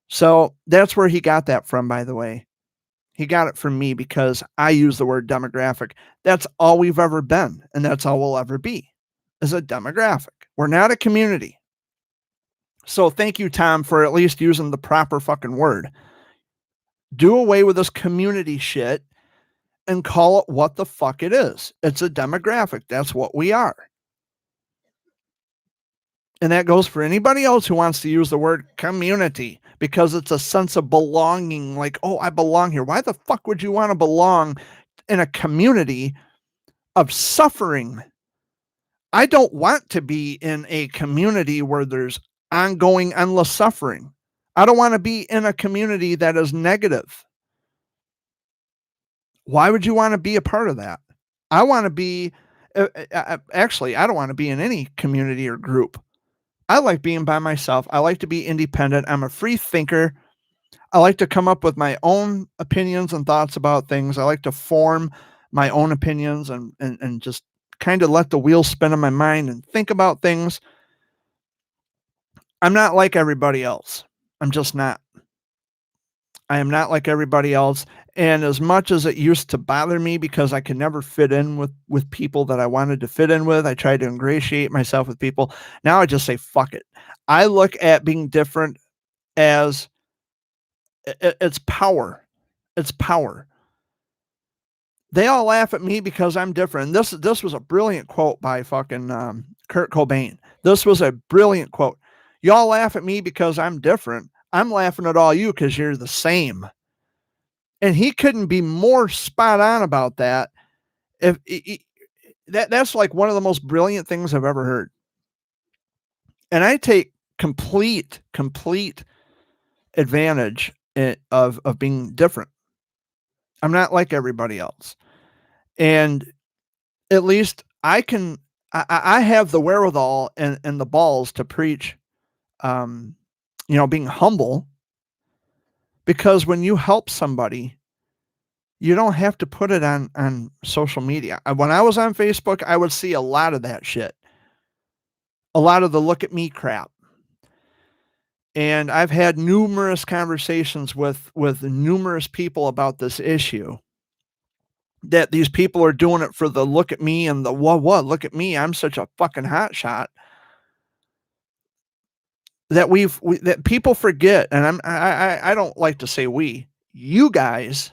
So that's where he got that from, by the way. He got it from me because I use the word demographic. That's all we've ever been, and that's all we'll ever be, is a demographic. We're not a community. So thank you, Tom, for at least using the proper fucking word. Do away with this community shit and call it what the fuck it is. It's a demographic. That's what we are. And that goes for anybody else who wants to use the word community because it's a sense of belonging. Like, oh, I belong here. Why the fuck would you want to belong in a community of suffering? I don't want to be in a community where there's ongoing, endless suffering. I don't want to be in a community that is negative. Why would you want to be a part of that? I want to be, actually, I don't want to be in any community or group. I like being by myself. I like to be independent. I'm a free thinker. I like to come up with my own opinions and thoughts about things. I like to form my own opinions and just kind of let the wheels spin in my mind and think about things. I'm not like everybody else. I'm just not. I am not like everybody else. And as much as it used to bother me because I could never fit in with people that I wanted to fit in with, I tried to ingratiate myself with people. Now I just say, fuck it. I look at being different as it's power. It's power. They all laugh at me because I'm different. This was a brilliant quote by fucking Kurt Cobain. This was a brilliant quote. Y'all laugh at me because I'm different. I'm laughing at all you because you're the same. And he couldn't be more spot on about that. That's like one of the most brilliant things I've ever heard. And I take complete advantage of being different. I'm not like everybody else. And at least I have the wherewithal and the balls to preach, being humble. Because when you help somebody, you don't have to put it on social media. When I was on Facebook, I would see a lot of that shit. A lot of the look at me crap. And I've had numerous conversations with numerous people about this issue. That these people are doing it for the look at me and the what look at me, I'm such a fucking hotshot. That that people forget, and I don't like to say we, you guys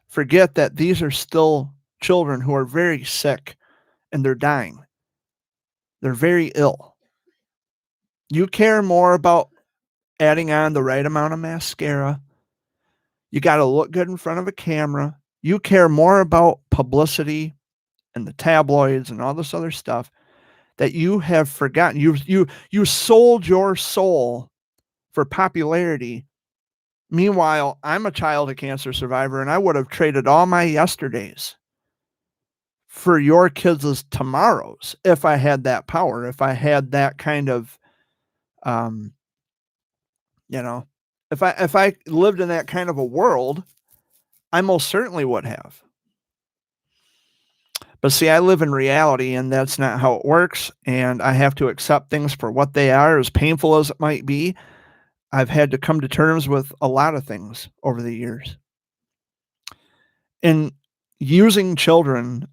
forget that these are still children who are very sick and they're dying. They're very ill. You care more about adding on the right amount of mascara. You got to look good in front of a camera. You care more about publicity and the tabloids and all this other stuff that you have forgotten. You sold your soul for popularity. Meanwhile, I'm a childhood cancer survivor, and I would have traded all my yesterdays for your kids' tomorrows if I had that power, if I had that kind of, if I lived in that kind of a world, I most certainly would have. But see, I live in reality, and that's not how it works, and I have to accept things for what they are, as painful as it might be. I've had to come to terms with a lot of things over the years. And using children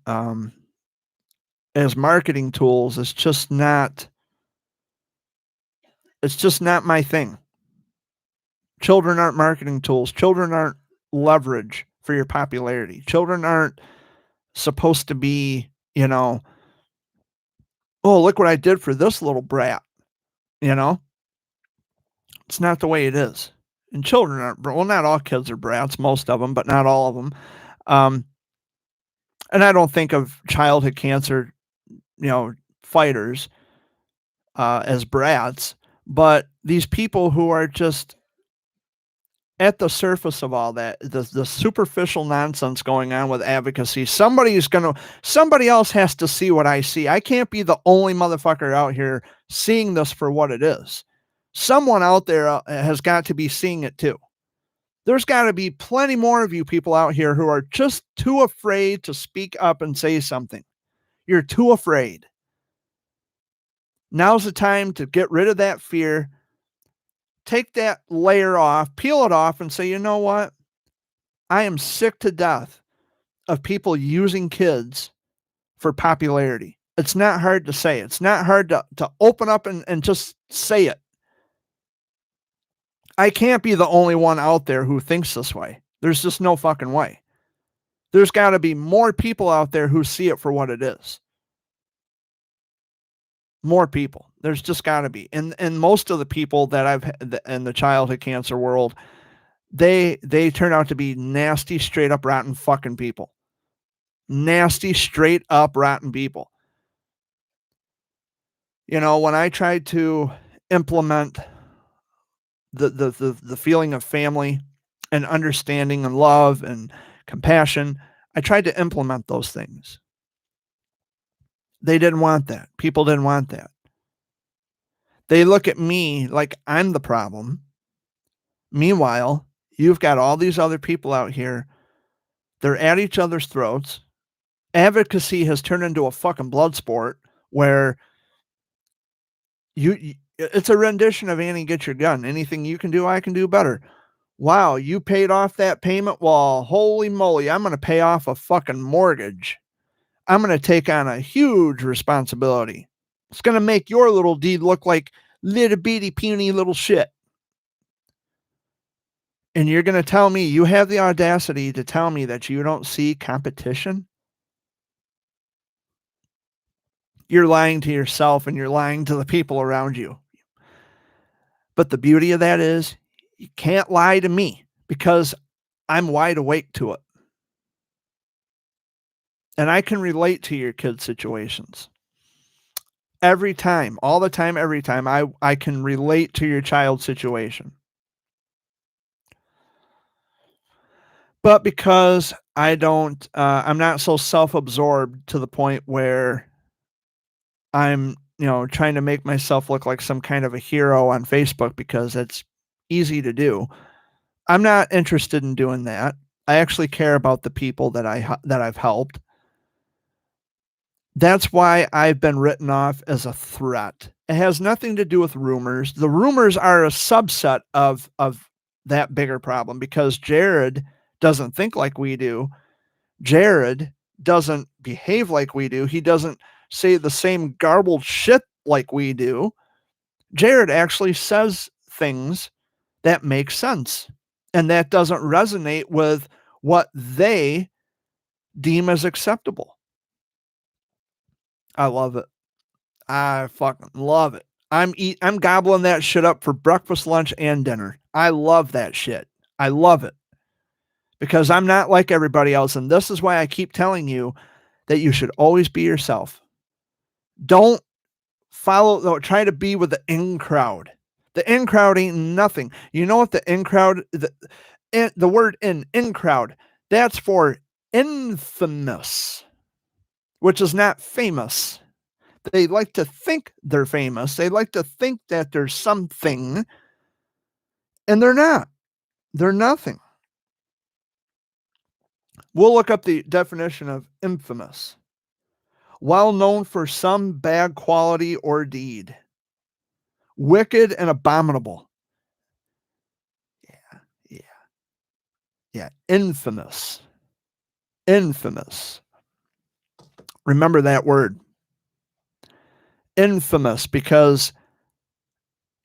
as marketing tools is just not, it's just not my thing. Children aren't marketing tools. Children aren't leverage for your popularity. Children aren't supposed to be, oh, look what I did for this little brat. It's not the way it is. And children aren't, well, not all kids are brats, most of them, but not all of them. And I don't think of childhood cancer, fighters as brats, but these people who are just at the surface of all that, the superficial nonsense going on with advocacy, somebody else has to see what I see. I can't be the only motherfucker out here seeing this for what it is. Someone out there has got to be seeing it too. There's got to be plenty more of you people out here who are just too afraid to speak up and say something. You're too afraid. Now's the time to get rid of that fear. Take that layer off, peel it off, and say, you know what? I am sick to death of people using kids for popularity. It's not hard to say. It's not hard to open up and just say it. I can't be the only one out there who thinks this way. There's just no fucking way. There's got to be more people out there who see it for what it is. More people. There's just got to be. And most of the people that I've had in the childhood cancer world, they turn out to be nasty, straight up rotten fucking people. Nasty, straight up rotten people. You know, when I tried to implement the feeling of family and understanding and love and compassion, I tried to implement those things. They didn't want that. People didn't want that. They look at me like I'm the problem. Meanwhile, you've got all these other people out here. They're at each other's throats. Advocacy has turned into a fucking blood sport where it's a rendition of Annie Get Your Gun. Anything you can do, I can do better. Wow, you paid off that payment? Well, holy moly, I'm going to pay off a fucking mortgage. I'm going to take on a huge responsibility. It's going to make your little deed look like little bitty puny little shit. And you're going to tell me, you have the audacity to tell me that you don't see competition? You're lying to yourself and you're lying to the people around you. But the beauty of that is you can't lie to me because I'm wide awake to it. And I can relate to your kids' situations. Every time, all the time, every time, I can relate to your child's situation. But because I'm not so self-absorbed to the point where I'm, trying to make myself look like some kind of a hero on Facebook because it's easy to do. I'm not interested in doing that. I actually care about the people that I've helped. That's why I've been written off as a threat. It has nothing to do with rumors. The rumors are a subset of that bigger problem because Jared doesn't think like we do. Jared doesn't behave like we do. He doesn't say the same garbled shit like we do. Jared actually says things that make sense and that doesn't resonate with what they deem as acceptable. I love it. I fucking love it. I'm gobbling that shit up for breakfast, lunch, and dinner. I love that shit. I love it. Because I'm not like everybody else. And this is why I keep telling you that you should always be yourself. Don't try to be with the in crowd. The in crowd ain't nothing. You know what the in crowd, the word in crowd, that's for infamous, which is not famous. They like to think they're famous. They like to think that there's something, and they're not. They're nothing. We'll look up the definition of infamous. Well known for some bad quality or deed. Wicked and abominable. Yeah. Infamous. Infamous. Remember that word. Infamous, because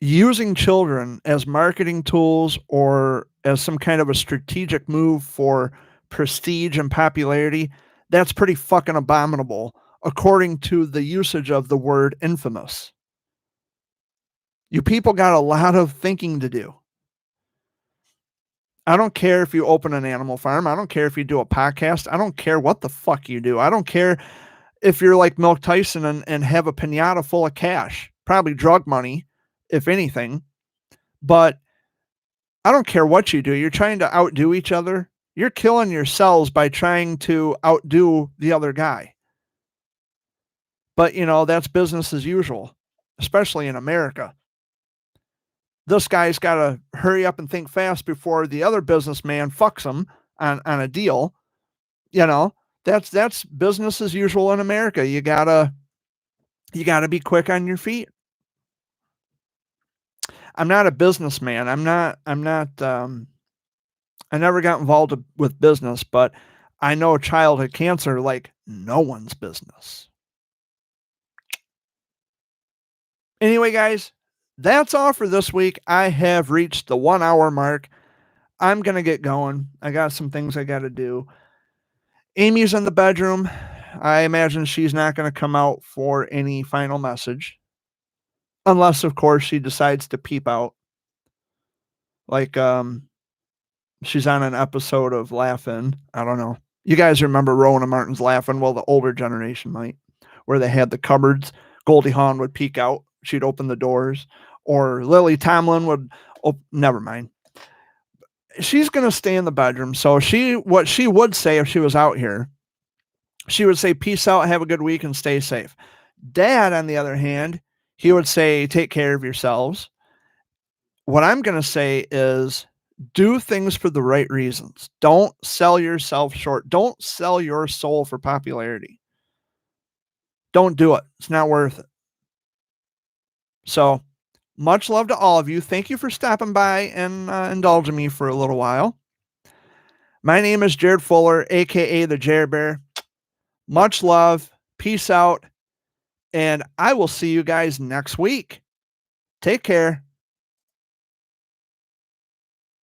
using children as marketing tools or as some kind of a strategic move for prestige and popularity, that's pretty fucking abominable according to the usage of the word infamous. You people got a lot of thinking to do. I don't care if you open an animal farm. I don't care if you do a podcast. I don't care what the fuck you do. I don't care if you're like Milk Tyson and have a piñata full of cash, probably drug money, if anything. But I don't care what you do. You're trying to outdo each other. You're killing yourselves by trying to outdo the other guy. But, that's business as usual, especially in America. This guy's got to hurry up and think fast before the other businessman fucks him on a deal. That's business as usual in America. You gotta be quick on your feet. I'm not a businessman. I never got involved with business, but I know childhood cancer like no one's business. Anyway, guys, that's all for this week. I have reached the 1 hour mark. I'm going to get going. I got some things I got to do. Amy's in the bedroom. I imagine she's not going to come out for any final message. Unless, of course, she decides to peep out. Like, she's on an episode of Laugh-In. I don't know. You guys remember Rowan and Martin's Laugh-In? Well, the older generation might. Where they had the cupboards. Goldie Hawn would peek out. She'd open the doors. Or Lily Tomlin would... Oh, never mind. She's going to stay in the bedroom. So what she would say if she was out here, she would say, peace out, have a good week, and stay safe. Dad, on the other hand, he would say, take care of yourselves. What I'm going to say is do things for the right reasons. Don't sell yourself short. Don't sell your soul for popularity. Don't do it. It's not worth it. So much love to all of you. Thank you for stopping by and indulging me for a little while. My name is Jared Fuller, a.k.a. the Jer Bear. Much love. Peace out. And I will see you guys next week. Take care.